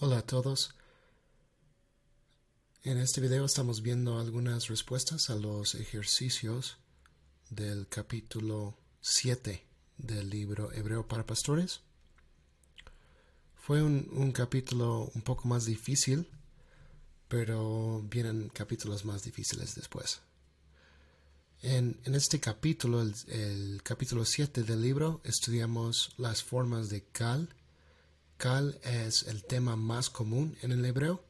Hola a todos. En este video estamos viendo algunas respuestas a los ejercicios del capítulo 7 del libro Hebreo para Pastores. Fue un capítulo un poco más difícil, pero vienen capítulos más difíciles después. En este capítulo, el capítulo 7 del libro, estudiamos las formas de Kal. Kal es el tema más común en el hebreo.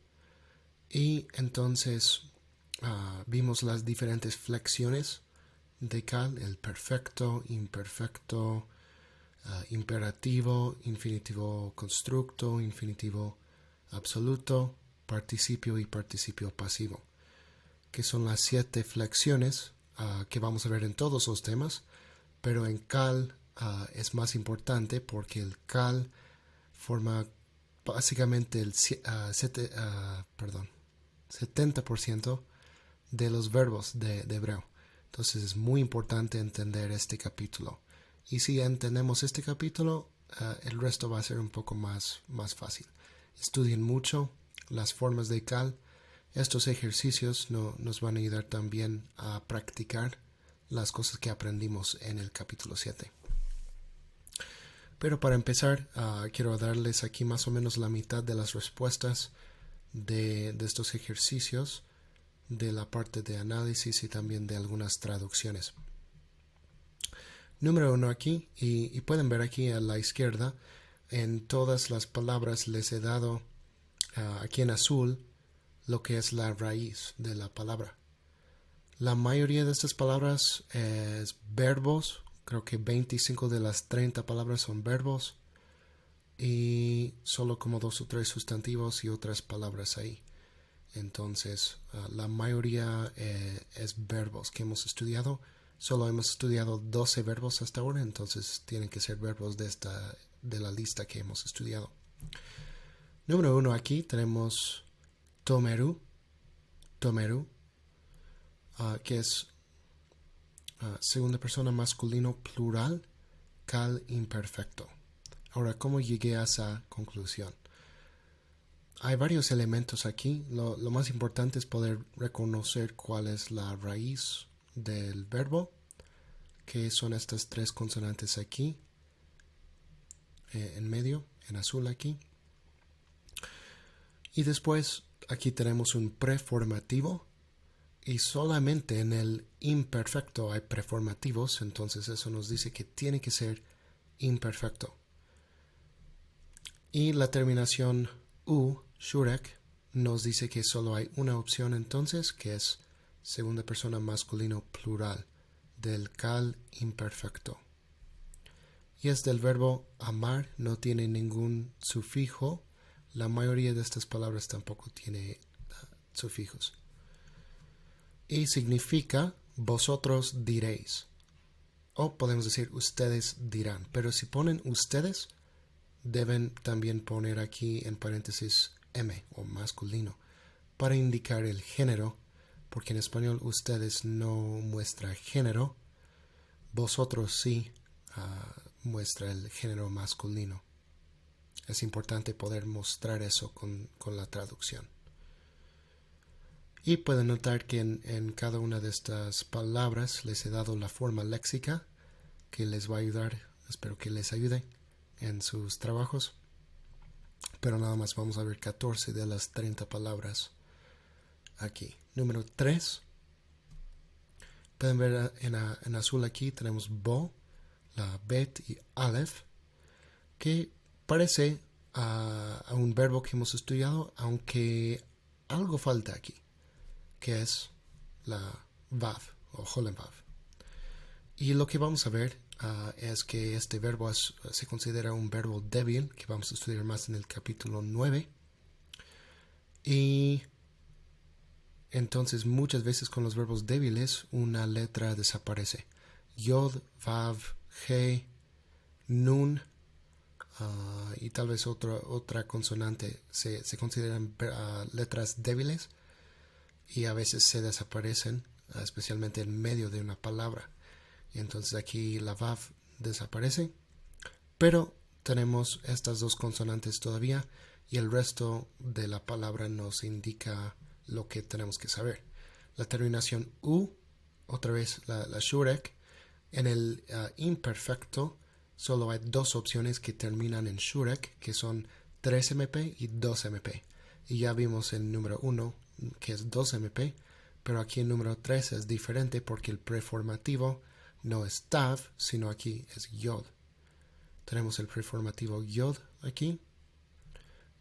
Y entonces vimos las diferentes flexiones de Kal, el perfecto, imperfecto, imperativo, infinitivo constructo, infinitivo absoluto, participio y participio pasivo, que son las 7 flexiones que vamos a ver en todos los temas, pero en Kal es más importante porque el Kal forma básicamente el 70% de los verbos de hebreo. Entonces es muy importante entender este capítulo. Y si entendemos este capítulo, el resto va a ser un poco más fácil. Estudien mucho las formas de Kal. Estos ejercicios nos van a ayudar también a practicar las cosas que aprendimos en el capítulo 7. Pero para empezar, quiero darles aquí más o menos la mitad de las respuestas de estos ejercicios, de la parte de análisis y también de algunas traducciones. Número 1 aquí, y pueden ver aquí a la izquierda, en todas las palabras les he dado aquí en azul lo que es la raíz de la palabra. La mayoría de estas palabras es verbos, creo que 25 de las 30 palabras son verbos y solo como 2 o 3 sustantivos y otras palabras ahí. Entonces, la mayoría es verbos que hemos estudiado. Solo hemos estudiado 12 verbos hasta ahora, entonces tienen que ser verbos de la lista que hemos estudiado. Número 1 aquí tenemos tomeru, que es segunda persona masculino plural, Kal imperfecto. Ahora, ¿cómo llegué a esa conclusión? Hay varios elementos aquí. Lo más importante es poder reconocer cuál es la raíz del verbo, que son estas 3 consonantes aquí, en medio, en azul aquí. Y después aquí tenemos un preformativo, y solamente en el imperfecto hay preformativos, entonces eso nos dice que tiene que ser imperfecto. Y la terminación u, shurek, nos dice que solo hay una opción entonces, que es segunda persona masculino plural, del Kal imperfecto. Y es del verbo amar, no tiene ningún sufijo. La mayoría de estas palabras tampoco tiene sufijos. Y significa vosotros diréis. O podemos decir ustedes dirán. Pero si ponen ustedes, deben también poner aquí en paréntesis M o masculino para indicar el género, porque en español ustedes no muestra género, vosotros sí muestra el género masculino. Es importante poder mostrar eso con la traducción. Y pueden notar que en cada una de estas palabras les he dado la forma léxica que les va a ayudar, espero que les ayude en sus trabajos. Pero nada más vamos a ver 14 de las 30 palabras aquí. Número 3. Pueden ver en azul aquí tenemos bo, la bet y aleph, que parece a un verbo que hemos estudiado, aunque algo falta aquí, que es la vav o holenvav. Y lo que vamos a ver es que este verbo se considera un verbo débil, que vamos a estudiar más en el capítulo 9. Y entonces muchas veces con los verbos débiles una letra desaparece. Yod, vav, he, nun y tal vez otra consonante se consideran letras débiles y a veces se desaparecen, especialmente en medio de una palabra. Y entonces aquí la vav desaparece, pero tenemos estas dos consonantes todavía y el resto de la palabra nos indica lo que tenemos que saber. La terminación U, otra vez la Shurek, en el imperfecto solo hay dos opciones que terminan en Shurek, que son 3MP y 2MP. Y ya vimos el número 1, que es 2MP, pero aquí el número 3 es diferente porque el preformativo no es Tav, sino aquí es Yod. Tenemos el preformativo Yod aquí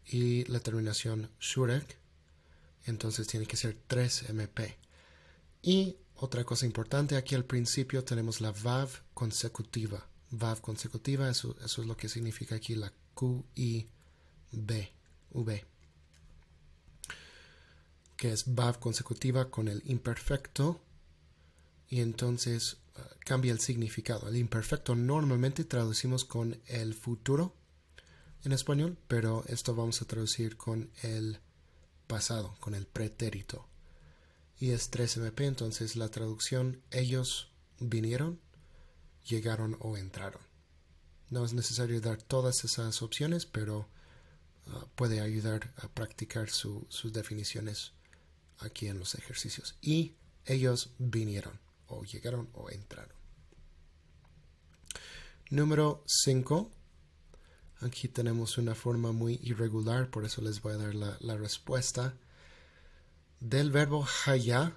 y la terminación Shurek, entonces tiene que ser 3MP. Y otra cosa importante, aquí al principio tenemos la Vav consecutiva. Vav consecutiva, eso es lo que significa aquí la Q-I-B, V, que es Vav consecutiva con el imperfecto, y entonces cambia el significado. El imperfecto normalmente traducimos con el futuro en español, pero esto vamos a traducir con el pasado, con el pretérito. Y es 3MP, entonces la traducción, ellos vinieron, llegaron o entraron. No es necesario dar todas esas opciones, pero puede ayudar a practicar sus definiciones aquí en los ejercicios. Y ellos vinieron, o llegaron o entraron. Número 5. Aquí tenemos una forma muy irregular, por eso les voy a dar la respuesta. Del verbo haya,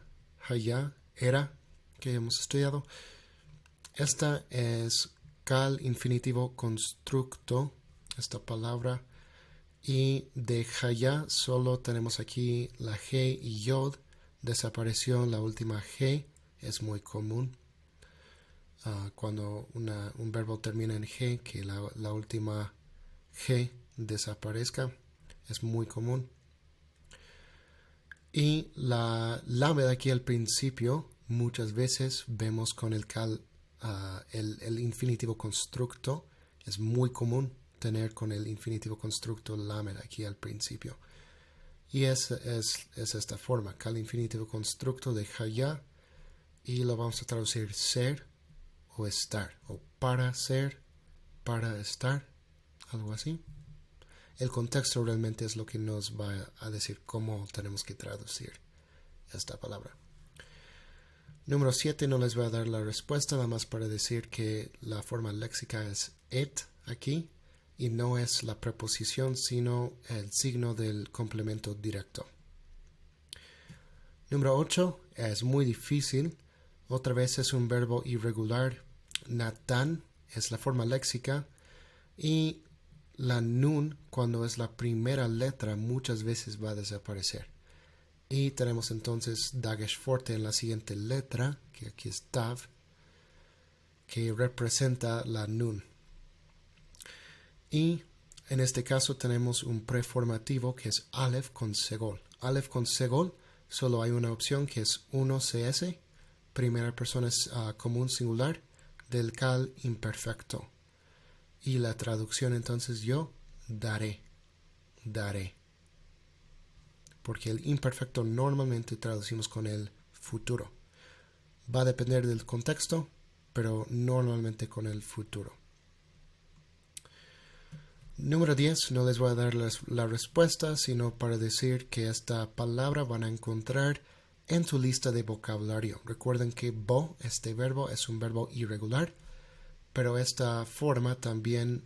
era, que hemos estudiado. Esta es cal infinitivo constructo, esta palabra. Y de haya solo tenemos aquí la G y Yod. Desapareció la última G, es muy común. Cuando un verbo termina en G, que la última G desaparezca, es muy común. Y la lamed aquí al principio, muchas veces vemos con el infinitivo constructo, es muy común tener con el infinitivo constructo lamed aquí al principio. Y es esta forma, cal infinitivo constructo de haya, y lo vamos a traducir ser o estar, o para ser, para estar, algo así. El contexto realmente es lo que nos va a decir cómo tenemos que traducir esta palabra. Número 7, no les voy a dar la respuesta, nada más para decir que la forma léxica es et aquí, y no es la preposición, sino el signo del complemento directo. Número 8, es muy difícil. Otra vez es un verbo irregular. Natán es la forma léxica, y la nun, cuando es la primera letra, muchas veces va a desaparecer. Y tenemos entonces dagesh forte en la siguiente letra, que aquí es tav, que representa la nun. Y en este caso tenemos un preformativo que es aleph con segol. Aleph con segol, solo hay una opción que es 1CS, primera persona común singular, del cal imperfecto. Y la traducción entonces yo daré. Porque el imperfecto normalmente traducimos con el futuro. Va a depender del contexto, pero normalmente con el futuro. Número 10, no les voy a dar la respuesta, sino para decir que esta palabra van a encontrar en tu lista de vocabulario. Recuerden que bo, este verbo, es un verbo irregular, pero esta forma también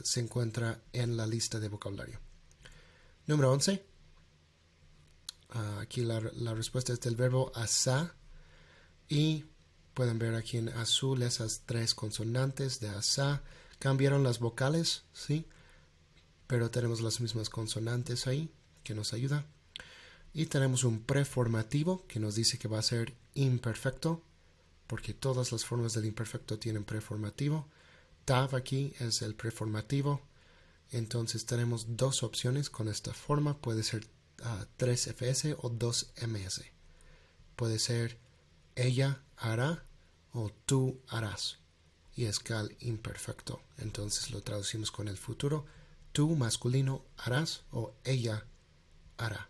se encuentra en la lista de vocabulario. Número 11. Aquí la respuesta es del verbo asá, y pueden ver aquí en azul esas tres consonantes de asá. Cambiaron las vocales, sí, pero tenemos las mismas consonantes ahí, que nos ayuda. Y tenemos un preformativo que nos dice que va a ser imperfecto, porque todas las formas del imperfecto tienen preformativo. Tav aquí es el preformativo. Entonces tenemos dos opciones con esta forma. Puede ser 3FS o 2MS. Puede ser ella hará o tú harás. Y es cal imperfecto. Entonces lo traducimos con el futuro. Tú masculino harás o ella hará.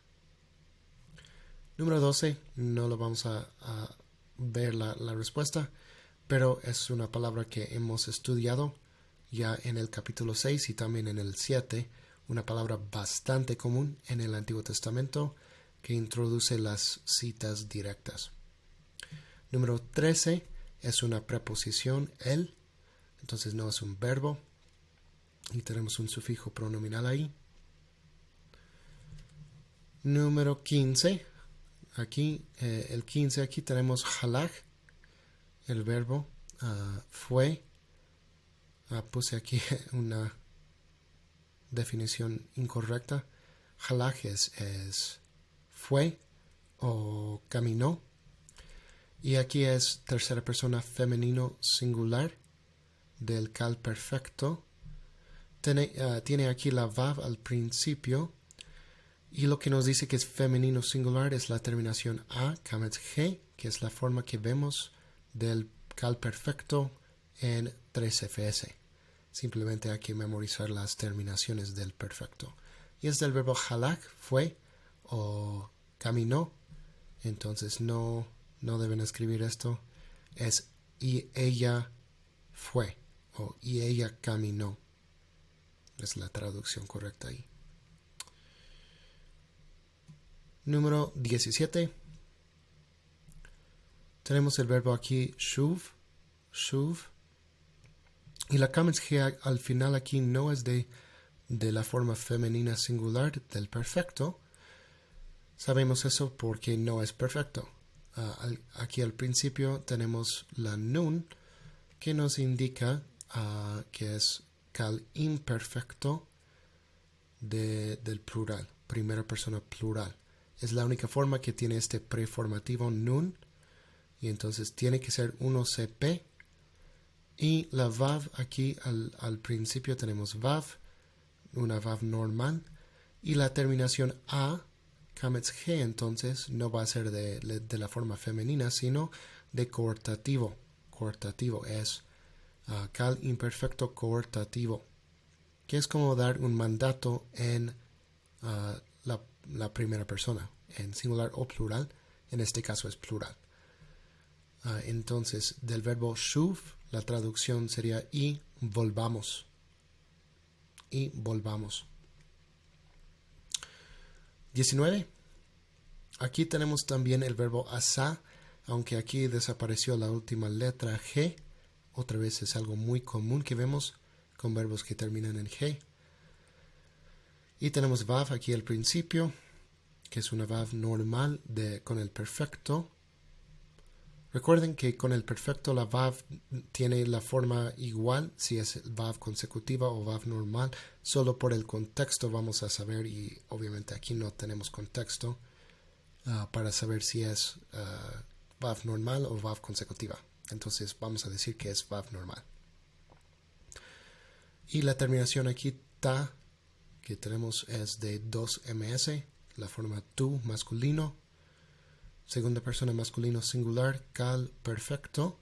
Número 12, no lo vamos a ver la respuesta, pero es una palabra que hemos estudiado ya en el capítulo 6 y también en el 7, una palabra bastante común en el Antiguo Testamento que introduce las citas directas. Número 13 es una preposición el, entonces no es un verbo y tenemos un sufijo pronominal ahí. Número 15, aquí el 15 aquí tenemos halach, el verbo fue. Puse aquí una definición incorrecta. Halach es fue o caminó. Y aquí es tercera persona femenino singular del cal perfecto. Tiene aquí la vav al principio. Y lo que nos dice que es femenino singular es la terminación a, kametz he, que es la forma que vemos del cal perfecto en 3FS. Simplemente hay que memorizar las terminaciones del perfecto. Y es del verbo halach, fue o caminó. Entonces no deben escribir esto. Es y ella fue o y ella caminó. Es la traducción correcta ahí. Número 17. Tenemos el verbo aquí shuv. Y la kametz he al final aquí no es de la forma femenina singular del perfecto. Sabemos eso porque no es perfecto. Aquí al principio tenemos la nun que nos indica que es cal imperfecto del plural, primera persona plural. Es la única forma que tiene este preformativo nun y entonces tiene que ser 1CP. Y la vav aquí al principio tenemos vav, una vav normal, y la terminación a, kametz he, entonces no va a ser de la forma femenina, sino de coortativo. Coortativo es cal imperfecto coortativo, que es como dar un mandato en la primera persona, en singular o plural. En este caso es plural. Entonces, del verbo shuv, la traducción sería y volvamos. Y volvamos. 19. Aquí tenemos también el verbo asa, aunque aquí desapareció la última letra G. Otra vez es algo muy común que vemos con verbos que terminan en G. Y tenemos vav aquí al principio, que es una vav normal con el perfecto. Recuerden que con el perfecto la vav tiene la forma igual si es vav consecutiva o vav normal. Solo por el contexto vamos a saber, y obviamente aquí no tenemos contexto para saber si es vav normal o vav consecutiva. Entonces vamos a decir que es vav normal. Y la terminación aquí ta que tenemos es de 2ms, la forma tu masculino. Segunda persona masculino singular, cal perfecto.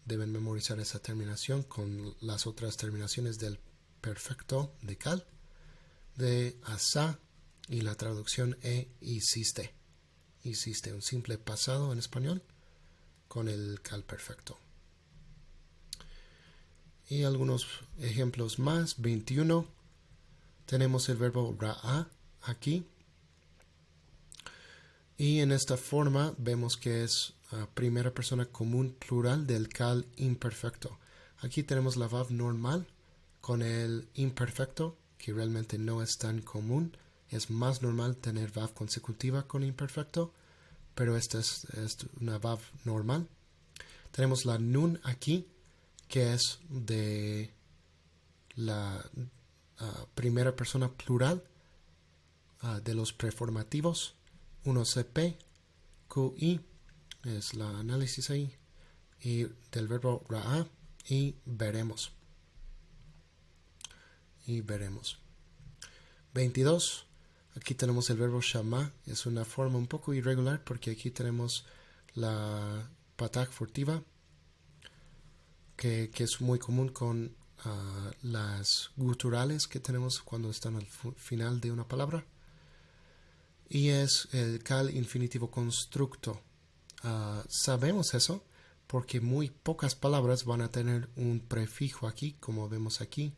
Deben memorizar esa terminación con las otras terminaciones del perfecto de cal, de asa, y la traducción hiciste. Hiciste, un simple pasado en español con el cal perfecto. Y algunos ejemplos más. 21. Tenemos el verbo ra'a aquí. Y en esta forma vemos que es primera persona común plural del cal imperfecto. Aquí tenemos la vav normal con el imperfecto, que realmente no es tan común. Es más normal tener vav consecutiva con imperfecto, pero esta es una vav normal. Tenemos la nun aquí, que es de la primera persona plural de los preformativos. 1CP, QI, es la análisis ahí, y del verbo ra'a, y veremos. 22. Aquí tenemos el verbo shama, es una forma un poco irregular porque aquí tenemos la patak furtiva, que es muy común con las guturales que tenemos cuando están al final de una palabra. Y es el cal infinitivo constructo. Sabemos eso porque muy pocas palabras van a tener un prefijo aquí, como vemos aquí.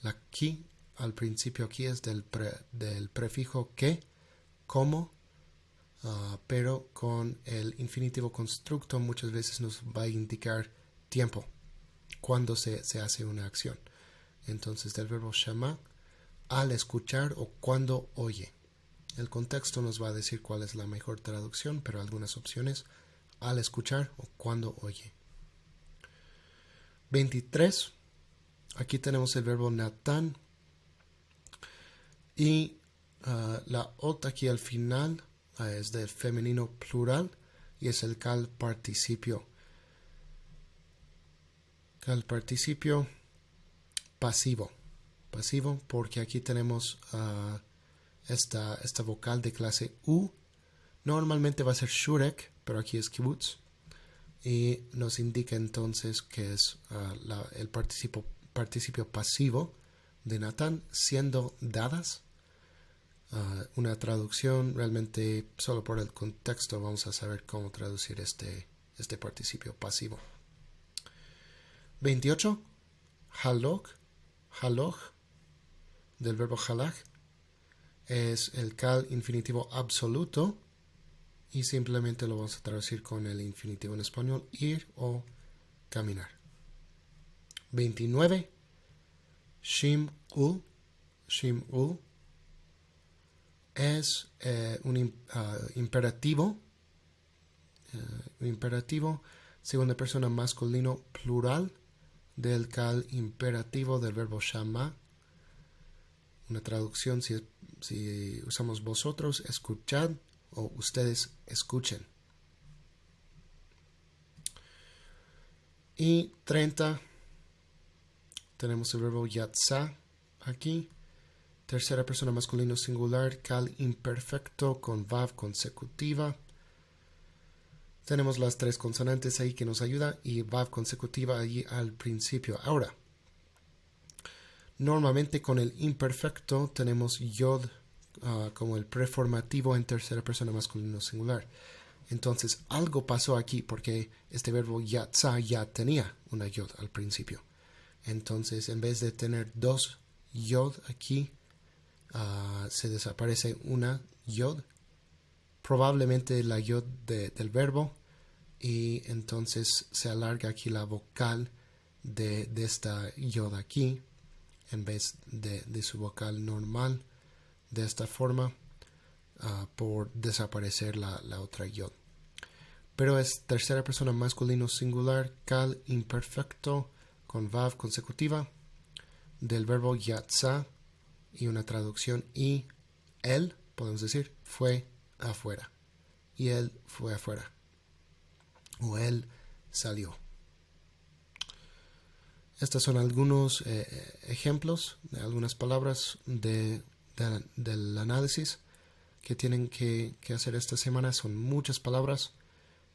La ki al principio aquí es del prefijo que, como, pero con el infinitivo constructo muchas veces nos va a indicar tiempo, cuando se hace una acción. Entonces del verbo shama, al escuchar o cuando oye. El contexto nos va a decir cuál es la mejor traducción, pero algunas opciones: al escuchar o cuando oye. 23. Aquí tenemos el verbo Natán. Y la ot aquí al final es del femenino plural y es el cal participio. Cal participio pasivo. Pasivo porque aquí tenemos esta vocal de clase U. Normalmente va a ser shurek, pero aquí es kibutz. Y nos indica entonces que es el participio pasivo de Natán siendo dadas. Una traducción, realmente solo por el contexto vamos a saber cómo traducir este participio pasivo. 28. Haloj, del verbo halach, es el cal infinitivo absoluto y simplemente lo vamos a traducir con el infinitivo en español, ir o caminar. 29. Shim'u es un imperativo, segunda persona masculino plural del cal imperativo del verbo shama. Una traducción, si usamos vosotros, escuchad, o ustedes escuchen. Y 30, tenemos el verbo yatsa aquí. Tercera persona masculino singular, cal imperfecto con vav consecutiva. Tenemos las tres consonantes ahí que nos ayuda y vav consecutiva ahí al principio. Ahora, normalmente con el imperfecto tenemos yod como el preformativo en tercera persona masculino singular. Entonces algo pasó aquí porque este verbo yatsa ya tenía una yod al principio. Entonces en vez de tener dos yod aquí, se desaparece una yod, probablemente la yod del verbo, y entonces se alarga aquí la vocal de esta yod aquí en vez de su vocal normal, de esta forma, por desaparecer la otra yod. Pero es tercera persona masculino singular, cal imperfecto con vav consecutiva del verbo yatsa, y una traducción: y él, podemos decir, fue afuera, y él fue afuera, o él salió. Estos son algunos ejemplos de algunas palabras del análisis que tienen que hacer esta semana. Son muchas palabras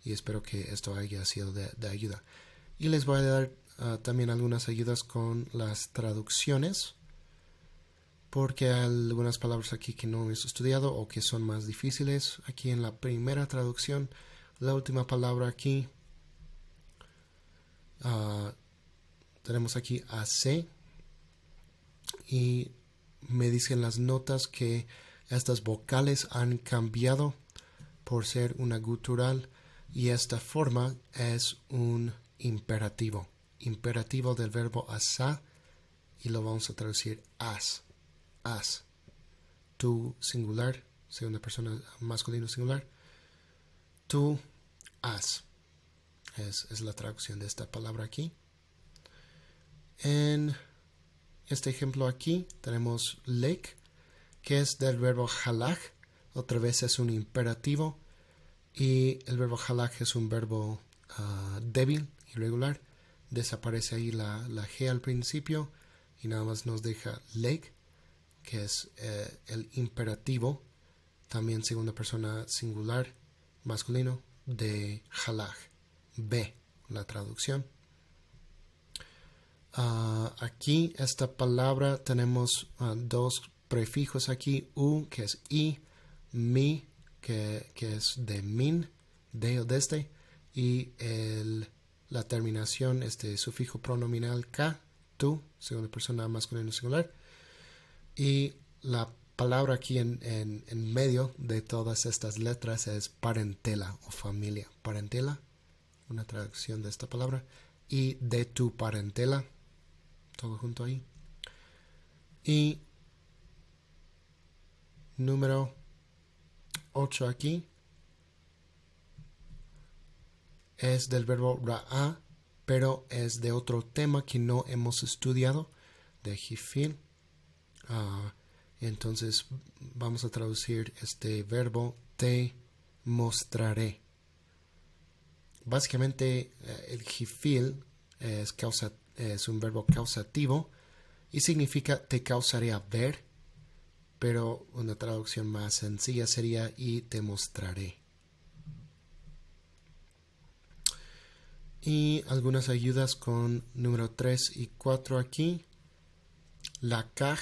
y espero que esto haya sido de ayuda. Y les voy a dar también algunas ayudas con las traducciones, porque hay algunas palabras aquí que no he estudiado o que son más difíciles. Aquí en la primera traducción, la última palabra aquí, tenemos aquí AC, y me dicen las notas que estas vocales han cambiado por ser una gutural, y esta forma es un imperativo del verbo asa, y lo vamos a traducir as. Tú singular, segunda persona masculino singular, tú as. Es la traducción de esta palabra aquí. En este ejemplo aquí tenemos lek, que es del verbo halach. Otra vez es un imperativo, y el verbo halach es un verbo débil, irregular. Desaparece ahí la G al principio y nada más nos deja lek, que es el imperativo, también segunda persona singular masculino de halach. B, la traducción. Aquí esta palabra tenemos dos prefijos aquí: u, que es i; mi, que es de min, de o desde; y la terminación, este sufijo pronominal ka, tú, segunda persona masculino singular, y la palabra aquí en medio de todas estas letras es parentela o familia. Parentela, una traducción de esta palabra, y de tu parentela, todo junto ahí. Y número 8 aquí es del verbo ra'a, pero es de otro tema que no hemos estudiado, de jifil. Entonces vamos a traducir este verbo te mostraré. Básicamente el jifil es un verbo causativo y significa te causaré a ver, pero una traducción más sencilla sería y te mostraré. Y algunas ayudas con número 3 y 4 aquí. La kaj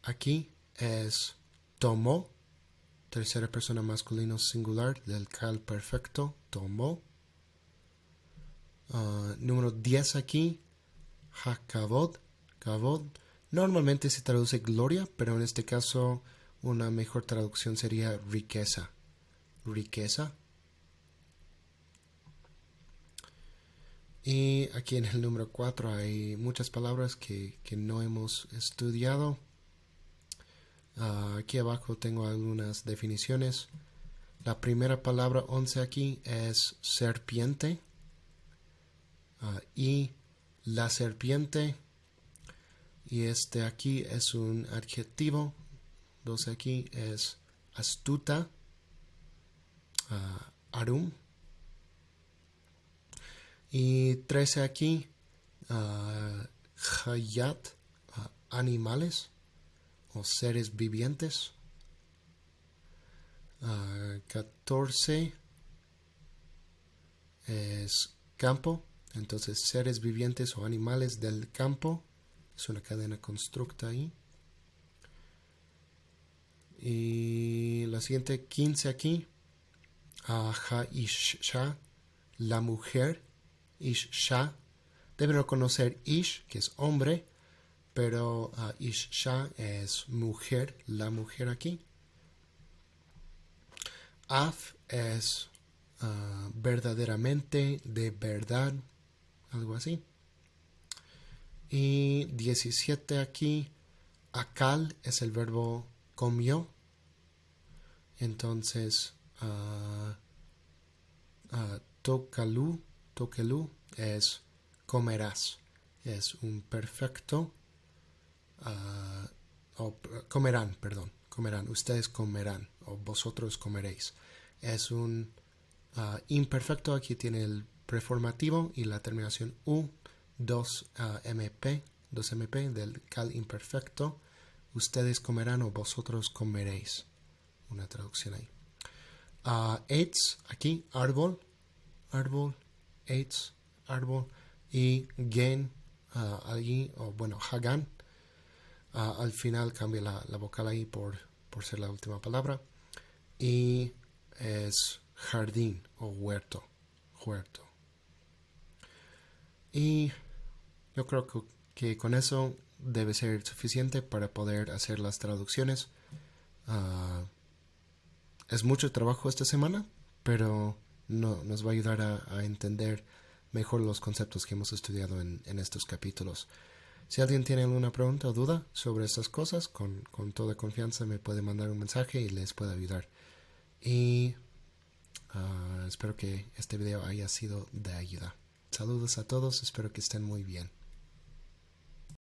aquí es tomó, tercera persona masculino singular del cal perfecto, tomó. Número 10 aquí, hakavod, kavod. Normalmente se traduce gloria, pero en este caso una mejor traducción sería riqueza. Riqueza. Y aquí en el número 4 hay muchas palabras que no hemos estudiado. Aquí abajo tengo algunas definiciones. La primera palabra 11 aquí es serpiente. Y la serpiente. Y este aquí es un adjetivo. 12 aquí es astuta. Arum. Y 13 aquí, hayat, animales o seres vivientes. 14 es campo, entonces seres vivientes o animales del campo. Es una cadena constructa ahí. Y la siguiente, 15 aquí, ha-isha, la mujer. Isha, deben reconocer ish, que es hombre, pero isha es mujer, la mujer aquí. Af es verdaderamente, de verdad, algo así. Y 17 aquí, akal es el verbo comió. Entonces, tokalu es comerás. Es un perfecto. Comerán. Ustedes comerán. O vosotros comeréis. Es un imperfecto. Aquí tiene el preformativo y la terminación u. 2MP del cal imperfecto. Ustedes comerán o vosotros comeréis. Una traducción ahí. Eitz, aquí, árbol. Eitz, árbol. Y gen, allí, o bueno, hagan. Al final cambia la vocal ahí por ser la última palabra. Y es jardín o huerto. Y yo creo que con eso debe ser suficiente para poder hacer las traducciones. Es mucho trabajo esta semana, pero nos va a ayudar a entender mejor los conceptos que hemos estudiado en estos capítulos. Si alguien tiene alguna pregunta o duda sobre estas cosas, con toda confianza me puede mandar un mensaje y les puedo ayudar. Y espero que este video haya sido de ayuda. Saludos a todos, espero que estén muy bien.